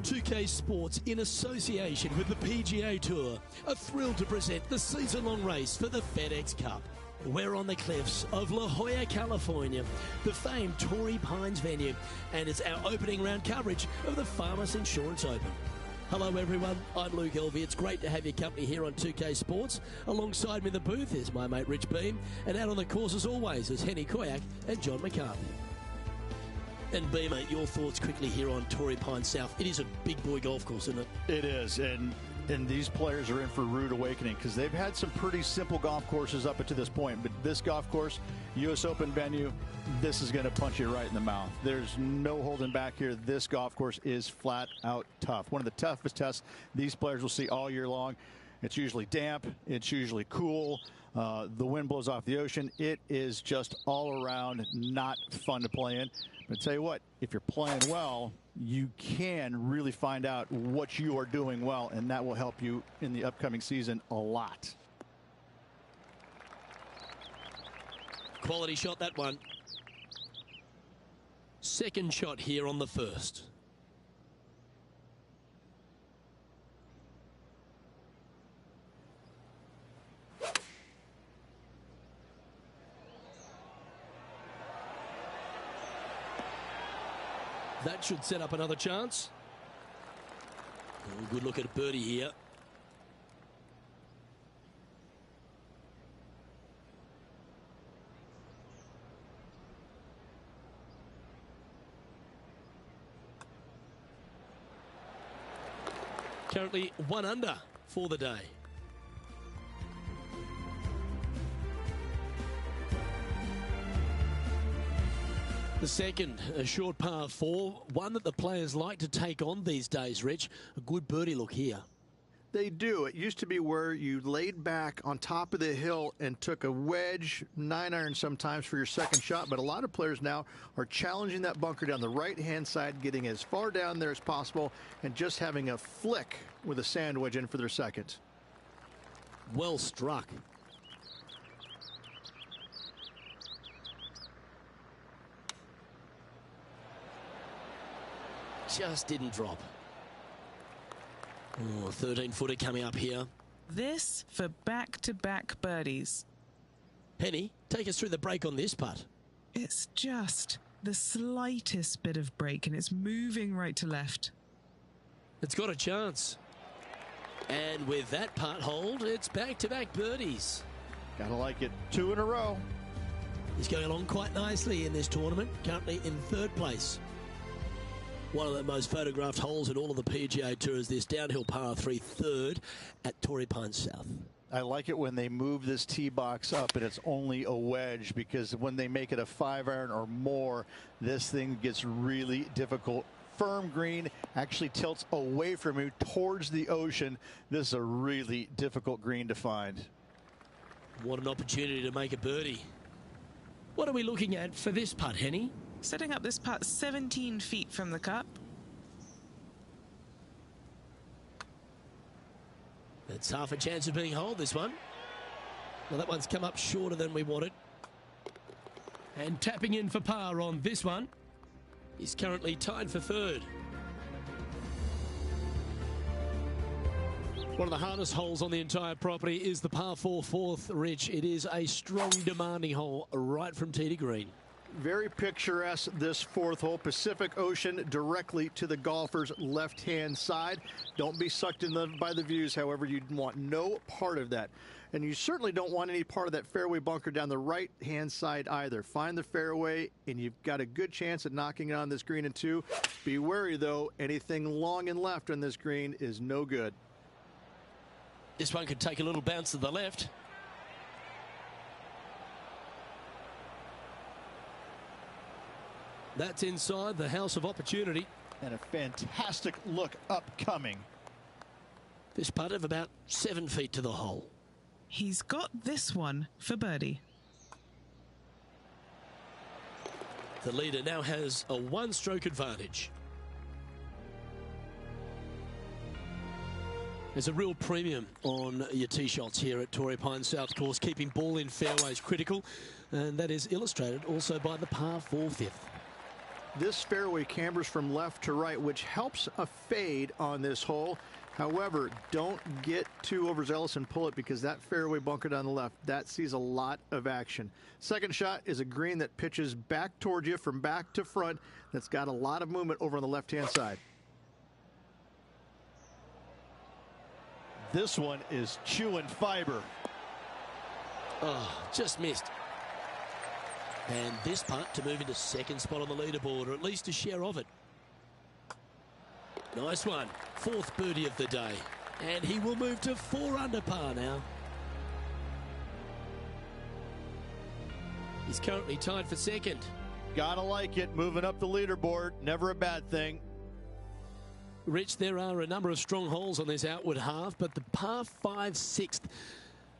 2K Sports, in association with the PGA Tour, are thrilled to present the season-long race for the FedEx Cup. We're on the cliffs of La Jolla, California, the famed Torrey Pines venue, and it's our opening round coverage of the Farmers Insurance Open. Hello everyone, I'm Luke Elvey. It's great to have your company here on 2K Sports. Alongside me in the booth is my mate Rich Beam, and out on the course as always is Henny Koyak and John McCarthy. And Beamer, your thoughts quickly here on Torrey Pines South. It is a big boy golf course, isn't it? It is, and these players are in for a rude awakening because they've had some pretty simple golf courses up to this point. But this golf course, U.S. Open venue, this is going to punch you right in the mouth. There's no holding back here. This golf course is flat out tough. One of the toughest tests these players will see all year long. It's usually damp. It's usually cool. The wind blows off the ocean. It is just all around not fun to play in. But I tell you what, if you're playing well, you can really find out what you are doing well, and that will help you in the upcoming season a lot. Quality shot, that one. Second shot here on the first. That should set up another chance. Oh, good look at a birdie here. Currently 1 under for the day. The second, a short par 4, one that the players like to take on these days, Rich. A good birdie look here. They do. It used to be where you laid back on top of the hill and took a wedge, 9-iron sometimes for your second shot, but a lot of players now are challenging that bunker down the right-hand side, getting as far down there as possible, and just having a flick with a sand wedge in for their second. Well struck. Just didn't drop. Oh, 13-footer coming up here. This for back-to-back birdies. Penny, take us through the break on this putt. It's just the slightest bit of break, and it's moving right to left. It's got a chance. And with that putt hold, it's back-to-back birdies. Gotta like it. 2 in a row. He's going along quite nicely in this tournament, currently in 3rd place. One of the most photographed holes in all of the PGA Tour is this downhill par 3 3rd at Torrey Pines South. I like it when they move this tee box up and it's only a wedge, because when they make it a 5-iron or more, this thing gets really difficult. Firm green, actually tilts away from you towards the ocean. This is a really difficult green to find. What an opportunity to make a birdie. What are we looking at for this putt, Henny? Setting up this putt 17 feet from the cup. It's half a chance of being holed, this one. Well, that one's come up shorter than we wanted. And tapping in for par on this one. He's currently tied for 3rd. One of the hardest holes on the entire property is the par 4 4th, Rich. It is a strong, demanding hole right from tee to green. Very picturesque, this 4th hole. Pacific Ocean directly to the golfer's left-hand side. Don't be sucked in by the views, however. You want no part of that. And you certainly don't want any part of that fairway bunker down the right-hand side either. Find the fairway, and you've got a good chance at knocking it on this green in 2. Be wary, though. Anything long and left on this green is no good. This one could take a little bounce to the left. That's inside the house of opportunity. And a fantastic look upcoming. This putt of about 7 feet to the hole. He's got this one for birdie. The leader now has a 1-stroke advantage. There's a real premium on your tee shots here at Torrey Pines South Course, keeping ball in fairways critical, and that is illustrated also by the par 4 fifth. This fairway cambers from left to right, which helps a fade on this hole. However, don't get too overzealous and pull it, because that fairway bunker down the left, that sees a lot of action. Second shot is a green that pitches back towards you from back to front. That's got a lot of movement over on the left-hand side. This one is chewing fiber. Oh, just missed. And this putt to move into second spot on the leaderboard, or at least a share of it. Nice one. Fourth birdie of the day. And he will move to 4 under par now. He's currently tied for second. Gotta like it. Moving up the leaderboard. Never a bad thing. Rich, there are a number of strong holes on this outward half, but the par 5 6th,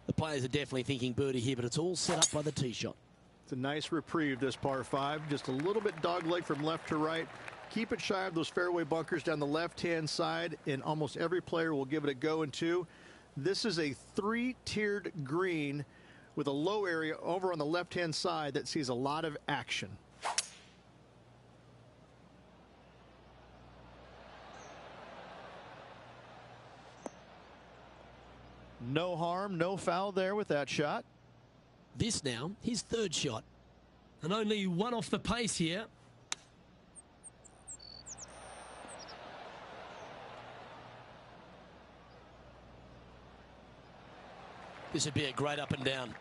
the players are definitely thinking birdie here, but it's all set up by the tee shot. It's a nice reprieve, this par 5. Just a little bit dogleg from left to right. Keep it shy of those fairway bunkers down the left-hand side, and almost every player will give it a go in 2. This is a 3-tiered green with a low area over on the left-hand side that sees a lot of action. No harm, no foul there with that shot. This now, his third shot. And only one off the pace here. This would be a great up and down.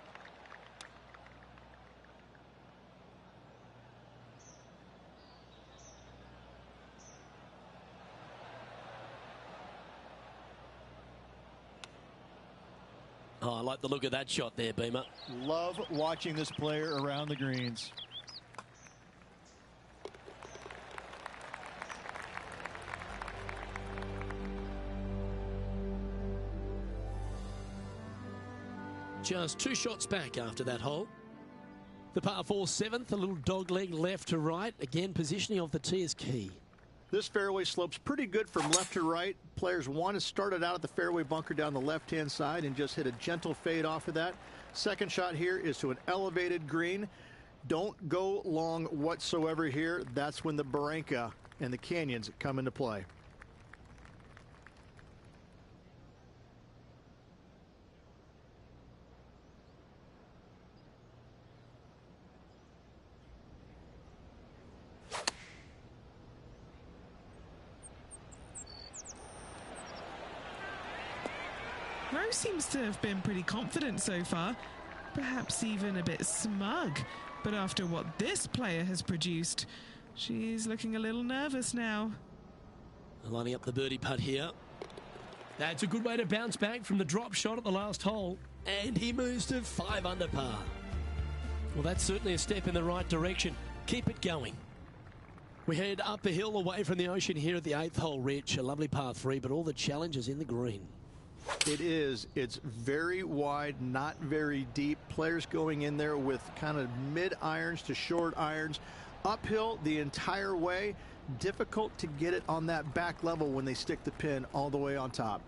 Oh, I like the look of that shot there, Beamer. Love watching this player around the greens. Just 2 shots back after that hole. The par 4 7th, a little dog leg left to right. Again, positioning of the tee is key. This fairway slopes pretty good from left to right. Players want to start it out at the fairway bunker down the left-hand side and just hit a gentle fade off of that. Second shot here is to an elevated green. Don't go long whatsoever here. That's when the barranca and the canyons come into play. Rose seems to have been pretty confident so far, perhaps even a bit smug. But after what this player has produced, she's looking a little nervous now. Lining up the birdie putt here. That's a good way to bounce back from the drop shot at the last hole. And he moves to 5 under par. Well, that's certainly a step in the right direction. Keep it going. We head up the hill away from the ocean here at the 8th hole, Rich. A lovely par 3, but all the challenges in the green. It is. It's very wide, not very deep. Players going in there with kind of mid irons to short irons. Uphill the entire way. Difficult to get it on that back level when they stick the pin all the way on top.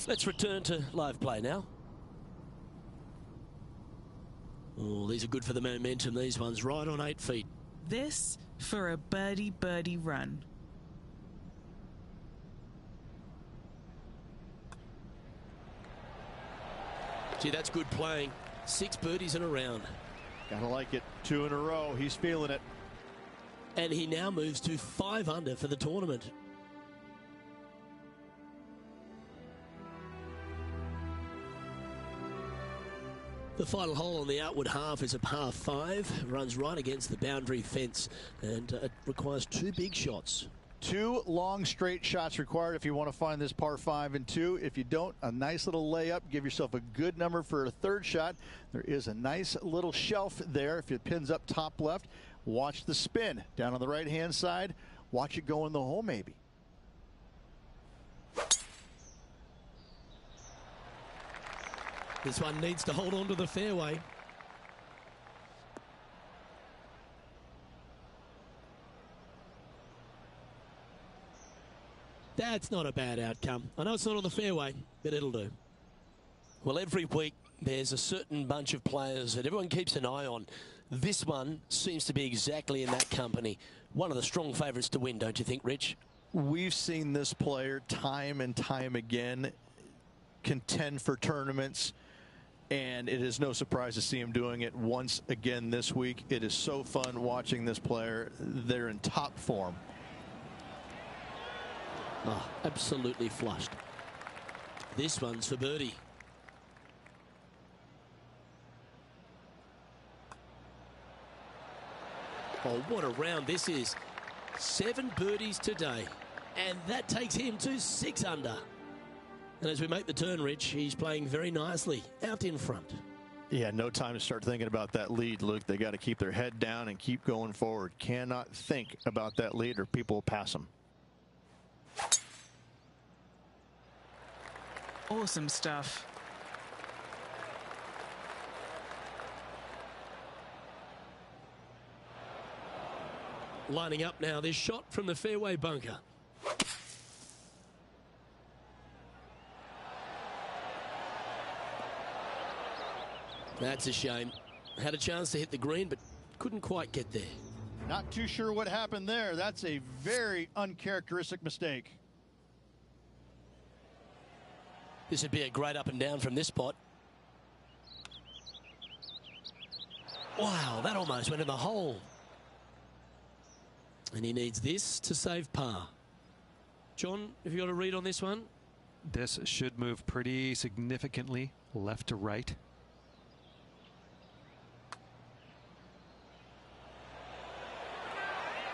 Let's return to live play now. Oh, these are good for the momentum, these ones, right on 8 feet. This for a birdie run. Gee, that's good playing. 6 birdies in a round. Gotta like it. 2 in a row. He's feeling it. And he now moves to 5 under for the tournament. The final hole on the outward half is a par 5. Runs right against the boundary fence, and it requires 2 big shots. 2 long straight shots required if you want to find this par 5 and 2. If you don't, a nice little layup. Give yourself a good number for a 3rd shot. There is a nice little shelf there if it pins up top left. Watch the spin down on the right hand side. Watch it go in the hole maybe. This one needs to hold on to the fairway. That's not a bad outcome. I know it's not on the fairway, but it'll do. Well, every week there's a certain bunch of players that everyone keeps an eye on. This one seems to be exactly in that company. One of the strong favourites to win, don't you think, Rich? We've seen this player time and time again contend for tournaments, and it is no surprise to see him doing it once again this week. It is so fun watching this player. They're in top form. Oh, absolutely flushed. This one's for birdie. Oh, what a round this is. 7 birdies today. And that takes him to 6 under. And as we make the turn, Rich, he's playing very nicely out in front. Yeah, no time to start thinking about that lead, Luke. They got to keep their head down and keep going forward. Cannot think about that lead or people will pass them. Awesome stuff. Lining up now, this shot from the fairway bunker. That's a shame. Had a chance to hit the green, but couldn't quite get there. Not too sure what happened there. That's a very uncharacteristic mistake. This would be a great up and down from this spot. Wow, that almost went in the hole. And he needs this to save par. John, have you got a read on this one? This should move pretty significantly left to right.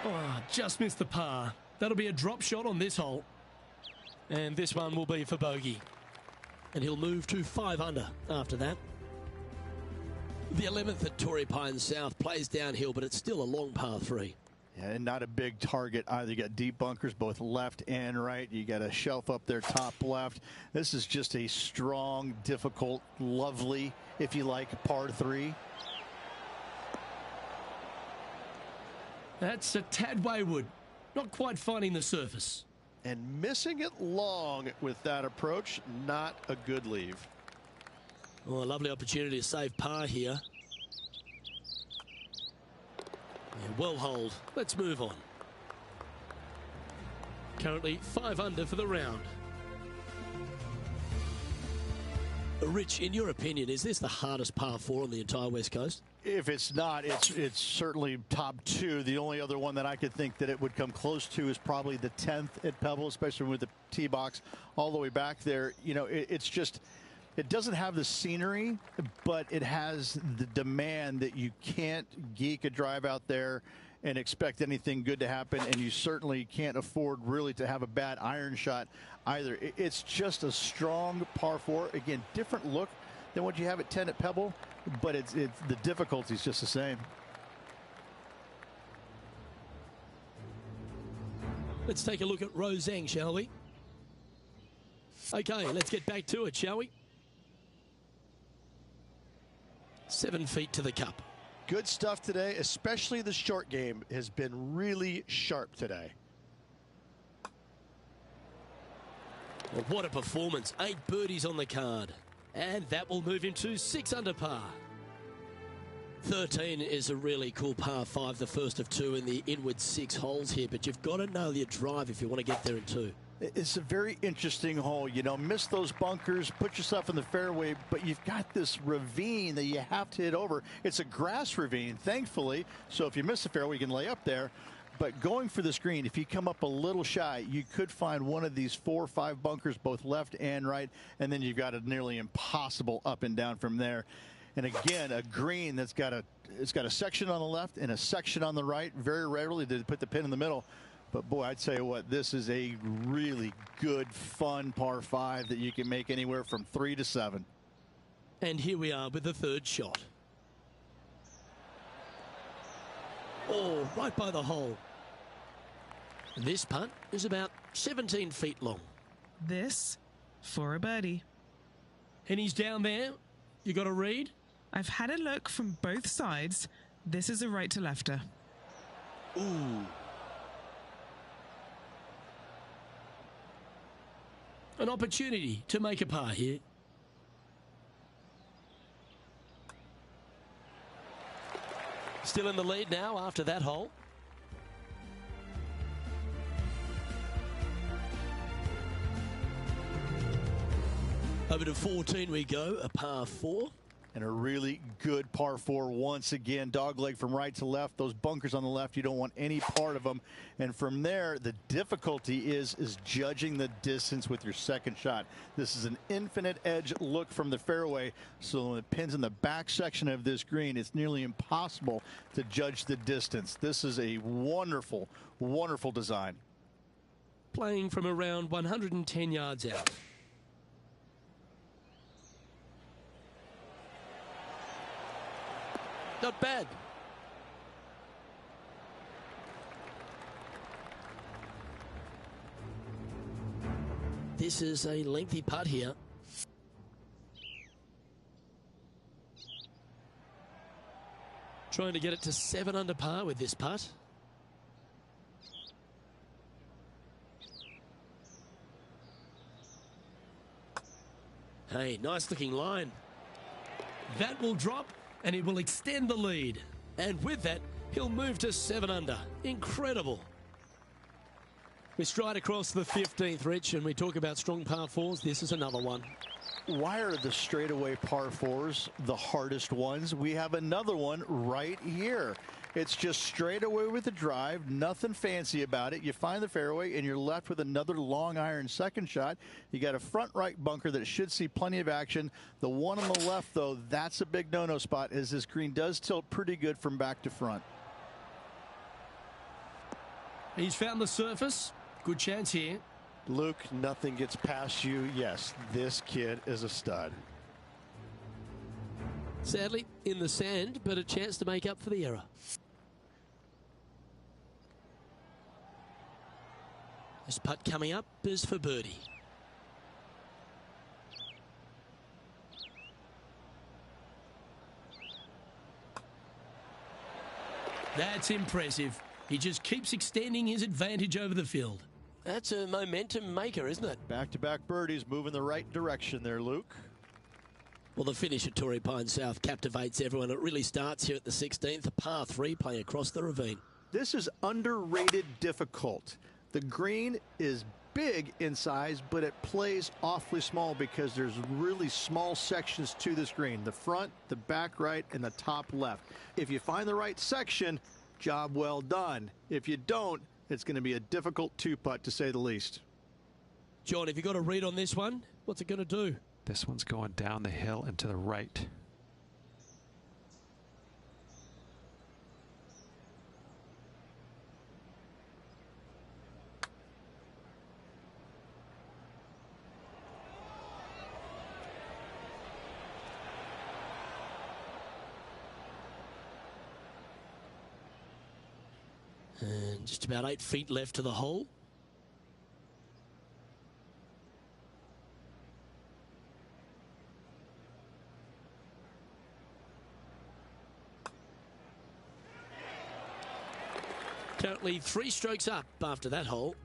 Oh, just missed the par. That'll be a drop shot on this hole. And this one will be for bogey. And he'll move to 5 under after that. The 11th at Torrey Pines South plays downhill, but it's still a long par 3. Yeah, and not a big target either. You got deep bunkers both left and right. You got a shelf up there top left. This is just a strong, difficult, lovely, if you like, par 3. That's a tad wayward. Not quite finding the surface. And missing it long with that approach, not a good leave. Oh, a lovely opportunity to save par here. Yeah, well holed. Let's move on. Currently 5 under for the round. Rich, in your opinion, is this the hardest par 4 on the entire West Coast? If it's not, it's certainly top 2. The only other one that I could think that it would come close to is probably the 10th at Pebble, especially with the tee box all the way back there. You know, it's just, it doesn't have the scenery, but it has the demand that you can't geek a drive out there and expect anything good to happen, and you certainly can't afford really to have a bad iron shot either. It's just a strong par 4. Again, different look than what you have at 10 at Pebble, but it's the difficulty is just the same. Let's take a look at Roseng, shall we? Okay, let's get back to it, shall we? 7 feet to the cup. Good stuff today, especially the short game has been really sharp today. Well, what a performance. 8 birdies on the card. And that will move him to 6 under par. 13 is a really cool par 5, the first of 2 in the inward 6 holes here, but you've got to nail your drive if you want to get there in 2. It's a very interesting hole. You know, miss those bunkers, put yourself in the fairway, but you've got this ravine that you have to hit over. It's a grass ravine, thankfully, so if you miss the fairway, you can lay up there. But going for this green, if you come up a little shy, you could find one of these 4 or 5 bunkers, both left and right, and then you've got a nearly impossible up and down from there. And again, a green that's got a section on the left and a section on the right. Very rarely do they put the pin in the middle. But boy, I'd tell you what, this is a really good, fun par 5 that you can make anywhere from 3 to 7. And here we are with the 3rd shot. Oh, right by the hole. This putt is about 17 feet long. This for a birdie. And he's down there You got a read? I've had a look from both sides. This is a right to lefter. Ooh. An opportunity to make a par here. Still in the lead now after that hole. Over to 14 we go, a par 4. And a really good par 4 once again. Dogleg from right to left. Those bunkers on the left, you don't want any part of them. And from there, the difficulty is judging the distance with your second shot. This is an infinite edge look from the fairway. So when it pins in the back section of this green, it's nearly impossible to judge the distance. This is a wonderful, wonderful design. Playing from around 110 yards out. Not bad. This is a lengthy putt here. Trying to get it to 7 under par with this putt. Hey, nice looking line. That will drop. And it will extend the lead. And with that, he'll move to 7 under. Incredible. We stride across the 15th, Rich, and we talk about strong par 4s. This is another one. Why are the straightaway par 4s the hardest ones? We have another one right here. It's just straight away with the drive, nothing fancy about it. You find the fairway and you're left with another long iron second shot. You got a front right bunker that should see plenty of action. The one on the left, though, that's a big no-no spot, as this green does tilt pretty good from back to front. He's found the surface. Good chance here. Luke, nothing gets past you. Yes, this kid is a stud. Sadly, in the sand, but a chance to make up for the error. This putt coming up is for birdie. That's impressive. He just keeps extending his advantage over the field. That's a momentum maker, isn't it? Back-to-back birdies, moving the right direction there, Luke. Well, the finish at Torrey Pines South captivates everyone. It really starts here at the 16th, a par 3 playing across the ravine. This is underrated difficult. The green is big in size, but it plays awfully small because there's really small sections to this green. The front, the back right, and the top left. If you find the right section, job well done. If you don't, it's going to be a difficult 2-putt to say the least. John, have you got a read on this one? What's it going to do? This one's going down the hill and to the right. And just about 8 feet left to the hole. Currently 3 strokes up after that hole.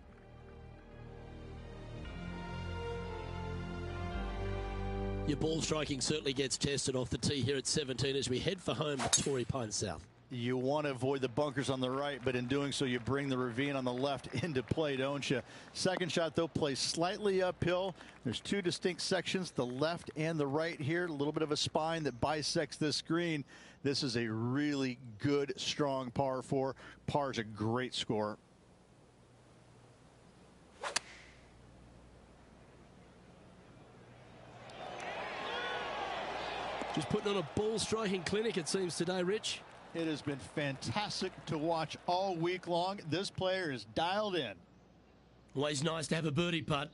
Your ball striking certainly gets tested off the tee here at 17 as we head for home at Torrey Pines South. You want to avoid the bunkers on the right, but in doing so, you bring the ravine on the left into play, don't you? Second shot, though, plays slightly uphill. There's 2 distinct sections, the left and the right here. A little bit of a spine that bisects this green. This is a really good, strong par 4. Par is a great score. Just putting on a ball striking clinic, it seems, today, Rich. It has been fantastic to watch all week long. This player is dialed in. Always nice to have a birdie putt.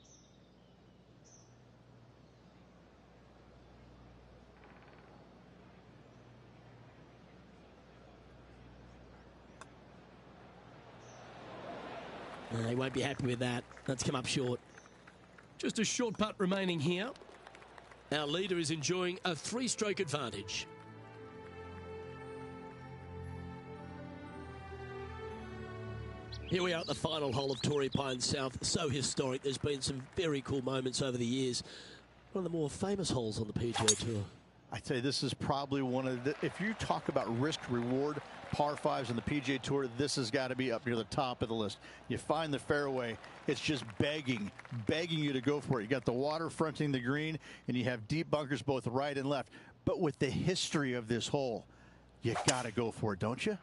He won't be happy with that. That's come up short. Just a short putt remaining here. Our leader is enjoying a 3-stroke advantage. Here we are at the final hole of Torrey Pines South. So historic. There's been some very cool moments over the years. One of the more famous holes on the PGA Tour. I'd say this is probably one of the, if you talk about risk-reward par 5s on the PGA Tour, this has got to be up near the top of the list. You find the fairway, it's just begging you to go for it. You got the water fronting the green, and you have deep bunkers both right and left. But with the history of this hole, you got to go for it, don't you?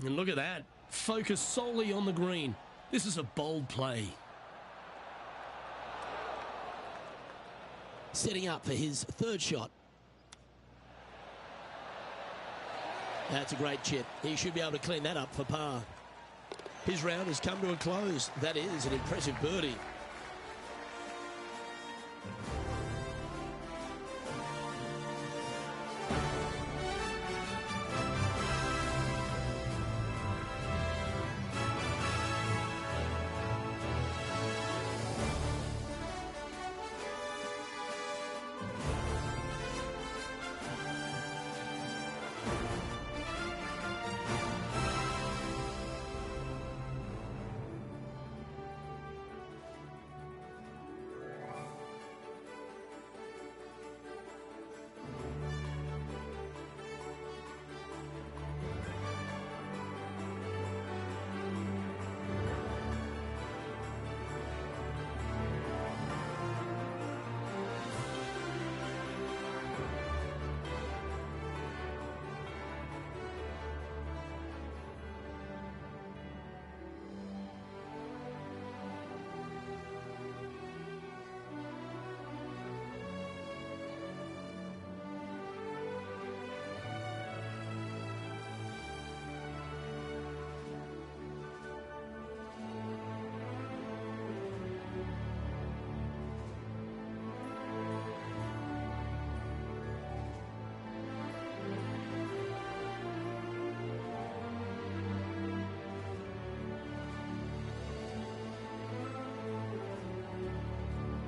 And look at that. Focus solely on the green. This is a bold play. Setting up for his 3rd shot. That's a great chip. He should be able to clean that up for par. His round has come to a close. That is an impressive birdie.